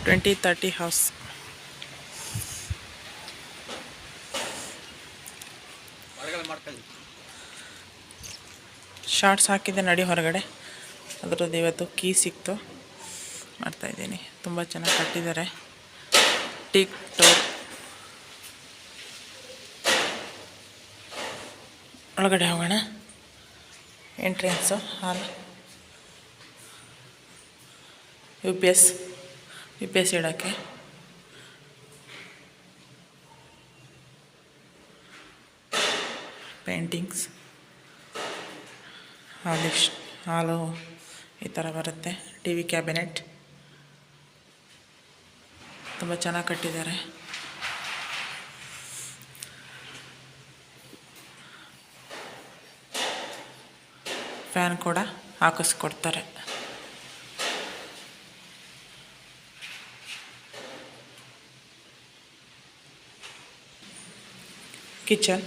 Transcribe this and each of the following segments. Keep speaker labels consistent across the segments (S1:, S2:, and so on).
S1: 2030 house. Shorts ಹಾಕಿದ್ದೆ ನಡಿ ಹೊರಗಡೆ. ಅದರದ್ದು ಇವತ್ತು ಕೀ ಸಿಕ್ತು, ಮಾಡ್ತಾಯಿದ್ದೀನಿ. ತುಂಬ ಚೆನ್ನಾಗಿ ಕಟ್ಟಿದ್ದಾರೆ. ಟೀಕ್ ಟೋರ್ ಒಳಗಡೆ ಹೋಗೋಣ. Entrance hall. U P S ಇಡೋಕ್ಕೆ. ಪೇಂಟಿಂಗ್ಸ್. ಹಾಲು ಈ ಥರ ಬರುತ್ತೆ. ಟಿ ವಿ ಕ್ಯಾಬಿನೆಟ್ ತುಂಬ ಚೆನ್ನಾಗಿ ಕಟ್ಟಿದ್ದಾರೆ. ಫ್ಯಾನ್ ಕೂಡ ಹಾಕಿಸ್ಕೊಡ್ತಾರೆ. ಕಿಚನ್.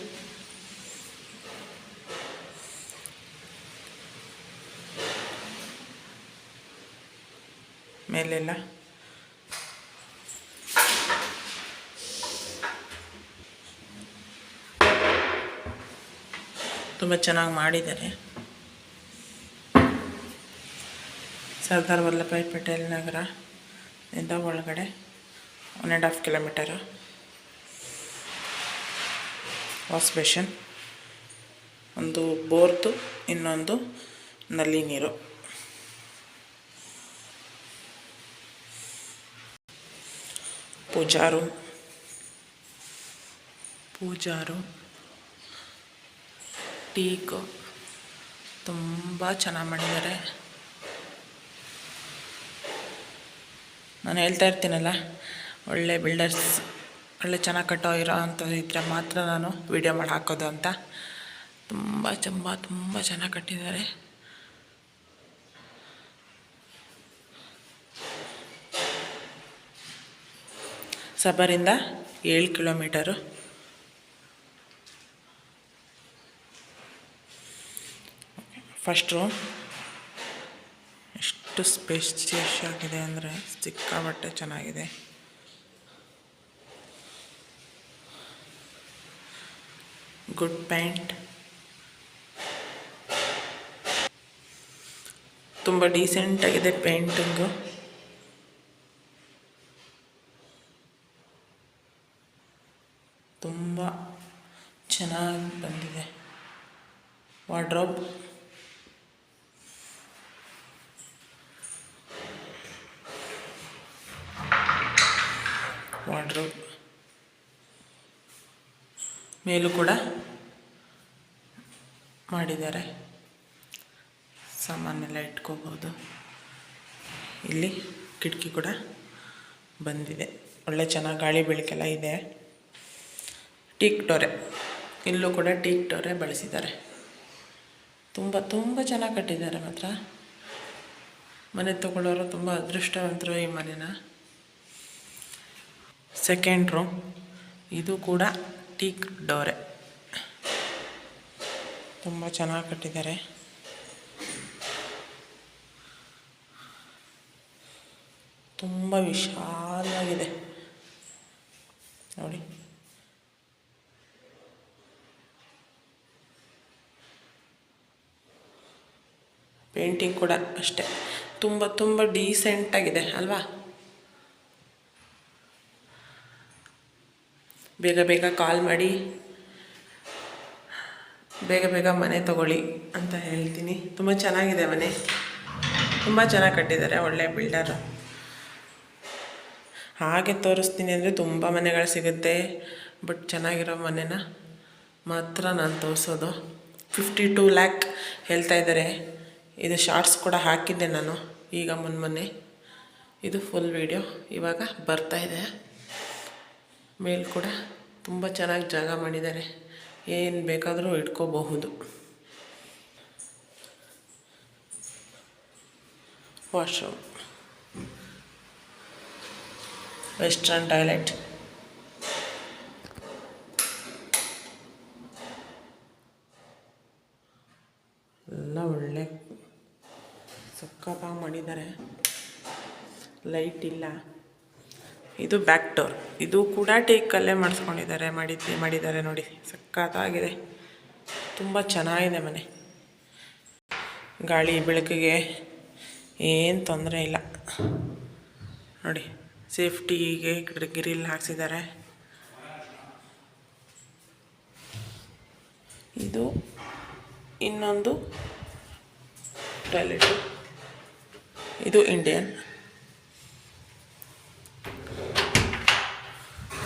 S1: ಮೇಲೆಲ್ಲ ತುಂಬ ಚೆನ್ನಾಗಿ ಮಾಡಿದ್ದಾರೆ. ಸರ್ದಾರ್ ವಲ್ಲಭಾಯ್ ಪಟೇಲ್ ನಗರ ಇಂದ ಒಳಗಡೆ 1.5 ಕಿಲೋಮೀಟರು. ವಾಶ್ ಬೇಷನ್, ಒಂದು ಬೋರ್ದು, ಇನ್ನೊಂದು ನಲ್ಲಿ ನೀರು. ಪೂಜಾರು ಟೀಕು ತುಂಬ ಚೆನ್ನಾಗಿ ಮಾಡಿದ್ದಾರೆ. ನಾನು ಹೇಳ್ತಾ ಇರ್ತೀನಲ್ಲ, ಒಳ್ಳೆ ಬಿಲ್ಡರ್ಸ್, ಒಳ್ಳೆ ಚೆನ್ನಾಗಿ ಕಟ್ಟೋ ಅಂಥದ್ದು ಇದ್ದರೆ ಮಾತ್ರ ನಾನು ವೀಡಿಯೋ ಮಾಡಿ ಹಾಕೋದು ಅಂತ. ತುಂಬ ಚೆನ್ನಾಗಿ ಕಟ್ಟಿದ್ದಾರೆ. ಸಬರಿಂದ 7 ಕಿಲೋಮೀಟರು. ಫಸ್ಟ್ ರೂಮ್ ಎಷ್ಟು ಸ್ಪೇಷಿಯಸ್ ಆಗಿದೆ ಅಂದರೆ ಸಿಕ್ಕಾಪಟ್ಟೆ ಚೆನ್ನಾಗಿದೆ. ಗುಡ್ ಪೇಂಟ್, ತುಂಬ ಡೀಸೆಂಟಾಗಿದೆ ಪೇಂಟಿಂಗು. ತುಂಬ ಚೆನ್ನಾಗಿ ಬಂದಿದೆ. ವಾರ್ಡ್ರೋಬ್, ಮೇಲೂ ಕೂಡ ಮಾಡಿದ್ದಾರೆ. ಸಾಮಾನೆಲ್ಲ ಇಟ್ಕೋಬೋದು. ಇಲ್ಲಿ ಕಿಟಕಿ ಕೂಡ ಬಂದಿದೆ. ಒಳ್ಳೆ ಚೆನ್ನಾಗಿ ಗಾಳಿ ಬೆಳಕೆಲ್ಲ ಇದೆ. ಟೀಕ್ ಟೋರೆ, ಇಲ್ಲೂ ಕೂಡ ಟೀಕ್ ಟೋರೆ ಬಳಸಿದ್ದಾರೆ. ತುಂಬ ಚೆನ್ನಾಗಿ ಕಟ್ಟಿದ್ದಾರೆ. ಮಾತ್ರ ಮನೆ ತಗೊಳ್ಳೋರು ತುಂಬ ಅದೃಷ್ಟವಂತರು ಈ ಮನೆನ. ಸೆಕೆಂಡ್ ರೂಮ್, ಇದು ಕೂಡ ಟೀಕ್ ಡೋರೆ. ತುಂಬ ಚೆನ್ನಾಗಿ ಕಟ್ಟಿದ್ದಾರೆ. ತುಂಬ ವಿಶಾಲವಾಗಿದೆ ನೋಡಿ. ಪೇಂಟಿಂಗ್ ಕೂಡ ಅಷ್ಟೇ ತುಂಬ ಡೀಸೆಂಟಾಗಿದೆ ಅಲ್ವಾ. ಬೇಗ ಕಾಲ್ ಮಾಡಿ, ಬೇಗ ಮನೆ ತಗೊಳ್ಳಿ ಅಂತ ಹೇಳ್ತೀನಿ. ತುಂಬ ಚೆನ್ನಾಗಿದೆ ಮನೆ, ತುಂಬ ಚೆನ್ನಾಗಿ ಕಟ್ಟಿದ್ದಾರೆ. ಒಳ್ಳೆ ಬಿಲ್ಡರು. ಹಾಗೆ ತೋರಿಸ್ತೀನಿ ಅಂದರೆ ತುಂಬ ಮನೆಗಳು ಸಿಗುತ್ತೆ, ಬಟ್ ಚೆನ್ನಾಗಿರೋ ಮನೆನ ಮಾತ್ರ ನಾನು ತೋರಿಸೋದು. 52 ಲ್ಯಾಕ್ ಹೇಳ್ತಾ ಇದ್ದಾರೆ. ಇದು ಶಾರ್ಟ್ಸ್ ಕೂಡ ಹಾಕಿದ್ದೆ ನಾನು ಈಗ ಮೊನ್ನೆ. ಇದು ಫುಲ್ ವಿಡಿಯೋ ಇವಾಗ ಬರ್ತಾಯಿದೆ. ಮೇಲ್ ಕೂಡ ತುಂಬ ಚೆನ್ನಾಗಿ ಜಾಗ ಮಾಡಿದ್ದಾರೆ, ಏನು ಬೇಕಾದರೂ ಇಟ್ಕೋಬಹುದು. ವಾಶ್ರೂಮ್, ವೆಸ್ಟರ್ನ್ ಟಾಯ್ಲೆಟ್, ಎಲ್ಲ ಒಳ್ಳೆ ಸಕ್ಕತ್ತಾಗಿ ಮಾಡಿದ್ದಾರೆ. ಲೈಟ್ ಇಲ್ಲ, ಇದು ಬ್ಯಾಕ್ ಡೋರ್. ಇದು ಕೂಡ ಟೇಕಲ್ಲೇ ಮಾಡಿದ್ದಾರೆ ನೋಡಿ, ಸಕ್ಕತ್ತಾಗಿದೆ. ತುಂಬ ಚೆನ್ನಾಗಿದೆ ಮನೆ. ಗಾಳಿ ಬೆಳಕಿಗೆ ಏನು ತೊಂದರೆ ಇಲ್ಲ ನೋಡಿ. ಸೇಫ್ಟಿಗೆ ಗ್ರಿಲ್ ಹಾಕ್ಸಿದ್ದಾರೆ. ಇದು ಇನ್ನೊಂದು ಟಾಯ್ಲೆಟು. ಇದು ಇಂಡಿಯನ್.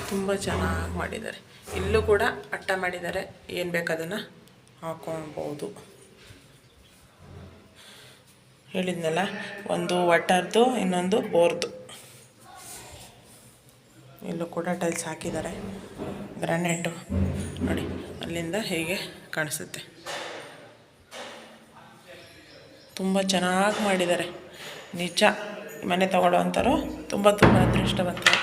S1: ತುಂಬ ಚೆನ್ನಾಗಿ ಮಾಡಿದ್ದಾರೆ. ಇಲ್ಲೂ ಕೂಡ ಅಟ್ಟ ಮಾಡಿದ್ದಾರೆ, ಏನು ಬೇಕು ಅದನ್ನು ಹಾಕೊಳ್ಬೋದು. ಹೇಳಿದ್ನಲ್ಲ, ಒಂದು ವಾಟರ್ದು ಇನ್ನೊಂದು ಬೋರ್ದು. ಇಲ್ಲೂ ಕೂಡ ಟೈಲ್ಸ್ ಹಾಕಿದ್ದಾರೆ, ಗ್ರಾನೈಟು ನೋಡಿ. ಅಲ್ಲಿಂದ ಹೇಗೆ ಕಾಣಿಸುತ್ತೆ. ತುಂಬ ಚೆನ್ನಾಗಿ ಮಾಡಿದ್ದಾರೆ ನಿಜ. ಮನೆ ತೊಗೊಳ್ಳೋವಂಥವ್ರು ತುಂಬ ಅದೃಷ್ಟವಂತರು.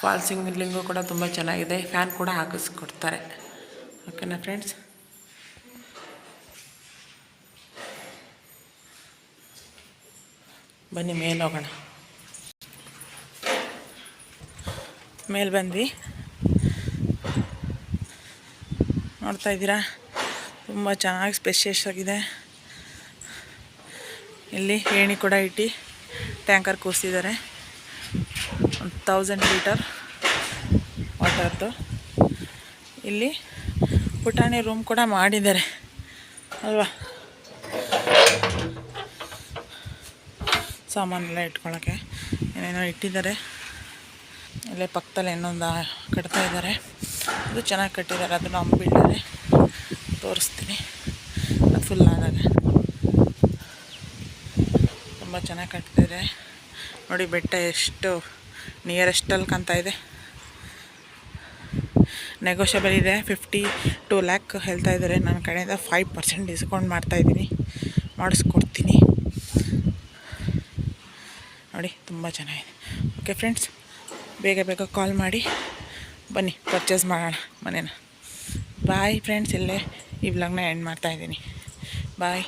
S1: ಫಾಲ್ ಸೀಲಿಂಗು ಕೂಡ ತುಂಬ ಚೆನ್ನಾಗಿದೆ. ಫ್ಯಾನ್ ಕೂಡ ಹಾಕಿಸ್ಕೊಡ್ತಾರೆ. ಓಕೆನಾ ಫ್ರೆಂಡ್ಸ್? ಬನ್ನಿ ಮೇಲೆ ಹೋಗೋಣ. ಮೇಲೆ ಬಂದ್ವಿ, ನೋಡ್ತಾ ಇದ್ದೀರಾ, ತುಂಬ ಚೆನ್ನಾಗಿ ಸ್ಪೇಷಿಯಸ್ ಆಗಿದೆ. ಇಲ್ಲಿ ಏಣಿ ಕೂಡ ಇಟ್ಟು ಟ್ಯಾಂಕರ್ ಕೂರಿಸಿದ್ದಾರೆ, 1000 ಲೀಟರ್ ವಾಟರ್ದು. ಇಲ್ಲಿ ಪುಟಾಣಿ ರೂಮ್ ಕೂಡ ಮಾಡಿದ್ದಾರೆ ಅಲ್ವಾ, ಸಾಮಾನೆಲ್ಲ ಇಟ್ಕೊಳ್ಳೋಕ್ಕೆ ಏನೇನೋ ಇಟ್ಟಿದ್ದಾರೆ. ಇಲ್ಲೇ ಪಕ್ಕದಲ್ಲಿ ಇನ್ನೊಂದು ಕಟ್ತಾ ಇದ್ದಾರೆ, ಅದು ಚೆನ್ನಾಗಿ ಕಟ್ಟಿದ್ದಾರೆ. ಅದು ನಮ್ಮ ಬಿಲ್ಡರೇ, ತೋರಿಸ್ತೀನಿ ಅದು ಫುಲ್ ಆದಾಗ. ತುಂಬ ಚೆನ್ನಾಗಿ ಕಟ್ತಿದ್ದಾರೆ ನೋಡಿ. ಬೆಟ್ಟ ಎಷ್ಟು ನಿಯರೆಸ್ಟಲ್ಲಿ ಕಾಣ್ತಾ ಇದೆ. ನೆಗೋಷಿಯಬಲ್ ಇದೆ. 52 ಲ್ಯಾಕ್ ಹೇಳ್ತಾ ಇದ್ದಾರೆ. ನನ್ನ ಕಡೆಯಿಂದ 5% ಡಿಸ್ಕೌಂಟ್ ಮಾಡ್ತಾಯಿದ್ದೀನಿ, ಮಾಡಿಸ್ಕೊಡ್ತೀನಿ ನೋಡಿ. ತುಂಬ ಚೆನ್ನಾಗಿದೆ. ಓಕೆ ಫ್ರೆಂಡ್ಸ್, ಬೇಗ ಕಾಲ್ ಮಾಡಿ ಬನ್ನಿ, ಪರ್ಚೇಸ್ ಮಾಡೋಣ ಮನೇನ. ಬಾಯ್ ಫ್ರೆಂಡ್ಸ್, ಇಲ್ಲೇ ಈ ವ್ಲಾಗ್ನ ಎಂಡ್ ಮಾಡ್ತಾಯಿದ್ದೀನಿ. ಬಾಯ್.